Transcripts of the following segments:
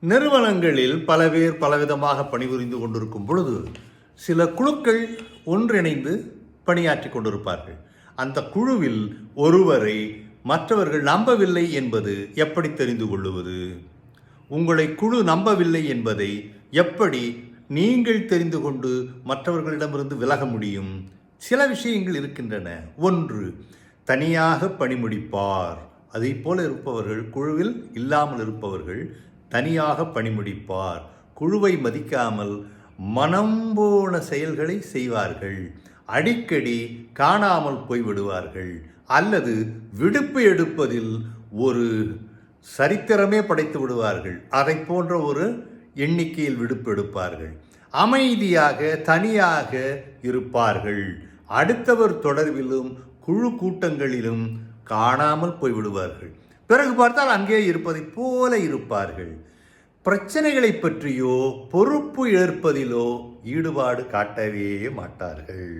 நிறுவனங்களில் பல பேர் பலவிதமாக பணிபுரிந்து கொண்டிருக்கும் பொழுது சில குழுக்கள் ஒன்றிணைந்து பணியாற்றி கொண்டிருப்பார்கள். அந்த குழுவில் ஒருவரை மற்றவர்கள் நம்பவில்லை என்பது எப்படி தெரிந்து கொள்ளுவது? உங்களை குழு நம்பவில்லை என்பதை எப்படி நீங்கள் தெரிந்து கொண்டு மற்றவர்களிடமிருந்து விலக முடியும்? சில விஷயங்கள் இருக்கின்றன. ஒன்று, தனியாக பணிமுடிப்பார். அதை போல இருப்பவர்கள், குழுவில் இல்லாமல் இருப்பவர்கள் தனியாக பணிமுடிப்பார். குழுவை மதிக்காமல் மனம் போன செயல்களை செய்வார்கள். அடிக்கடி காணாமல் போய்விடுவார்கள். அல்லது விடுப்பு எடுப்பதில் ஒரு சரித்திரமே படைத்து விடுவார்கள். அதை போன்ற ஒரு எண்ணிக்கையில் விடுப்பு எடுப்பார்கள். அமைதியாக தனியாக இருப்பார்கள். அடுத்தவர் தொடர்பிலும் குழு கூட்டங்களிலும் காணாமல் போய்விடுவார்கள். பிறகு பார்த்தால் அங்கே இருப்பதை போல இருப்பார்கள். பிரச்சனைகளை பற்றியோ பொறுப்பு ஏற்பதிலோ ஈடுபாடு காட்டவே மாட்டார்கள்.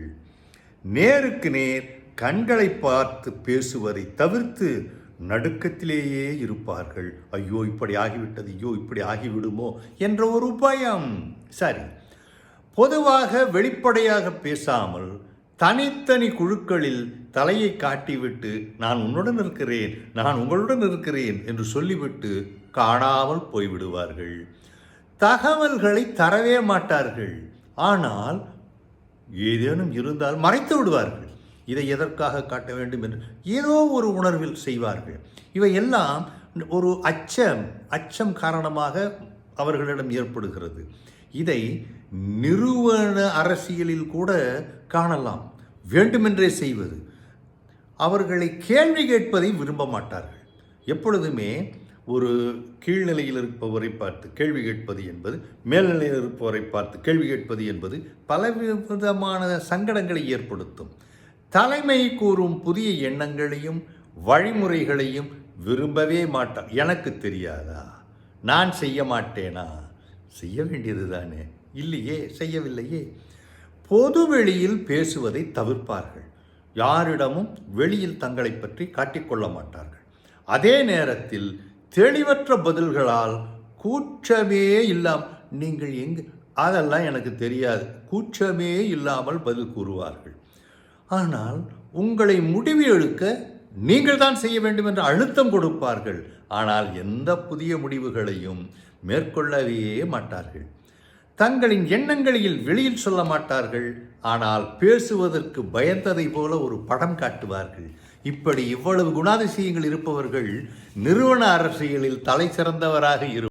நேருக்கு நேர் கண்களை பார்த்து பேசுவதை தவிர்த்து நடுக்கத்திலேயே இருப்பார்கள். ஐயோ இப்படி ஆகிவிட்டது, ஐயோ இப்படி ஆகிவிடுமோ என்ற ஒரு பயம். சரி, பொதுவாக வெளிப்படையாக பேசாமல் தனித்தனி குழுக்களில் தலையை காட்டிவிட்டு நான் உன்னுடன் இருக்கிறேன், நான் உங்களுடன் இருக்கிறேன் என்று சொல்லிவிட்டு காணாமல் போய்விடுவார்கள். தகவல்களை தரவே மாட்டார்கள். ஆனால் ஏதேனும் இருந்தால் மறைத்து விடுவார்கள். இதை எதற்காக காட்ட வேண்டும் என்று ஏதோ ஒரு உணர்வில் செய்வார்கள். இவையெல்லாம் ஒரு அச்சம் காரணமாக அவர்களிடம் ஏற்படுகிறது. இதை நிறுவன அரசியலில் கூட காணலாம். வேண்டுமென்றே செய்வது. அவர்களை கேள்வி கேட்பதை விரும்ப மாட்டார்கள். எப்பொழுதுமே ஒரு கீழ்நிலையில் இருப்பவரை பார்த்து கேள்வி கேட்பது என்பது, மேல்நிலையில் இருப்பவரை பார்த்து கேள்வி கேட்பது என்பது பலவிதமான சங்கடங்களை ஏற்படுத்தும். தலைமை கூறும் புதிய எண்ணங்களையும் வழிமுறைகளையும் விரும்பவே மாட்டார். எனக்கு தெரியாதா? நான் செய்ய மாட்டேனா? செய்ய வேண்டியது தானே, இல்லையே, செய்யவில்லையே. பொது வெளியில் பேசுவதை தவிர்ப்பார்கள். யாரிடமும் வெளியில் தங்களை பற்றி காட்டிக்கொள்ள மாட்டார்கள். அதே நேரத்தில் தெளிவற்ற பதில்களால் கூச்சமே இல்லாமல் நீங்கள் எங்கு, அதெல்லாம் எனக்கு தெரியாது, கூச்சமே இல்லாமல் பதில் கூறுவார்கள். ஆனால் உங்களை முடிவு எடுக்க நீங்கள் தான் செய்ய வேண்டும் என்று அழுத்தம் கொடுப்பார்கள். ஆனால் எந்த புதிய முடிவுகளையும் மேற்கொள்ளவே மாட்டார்கள். தங்களின் எண்ணங்களில் வெளியில் சொல்ல மாட்டார்கள். ஆனால் பேசுவதற்கு பயந்ததை போல ஒரு படம் காட்டுவார்கள். இப்படி இவ்வளவு குணாதிசயங்கள் இருப்பவர்கள் நிறுவன அரசியலில் தலை சிறந்தவராக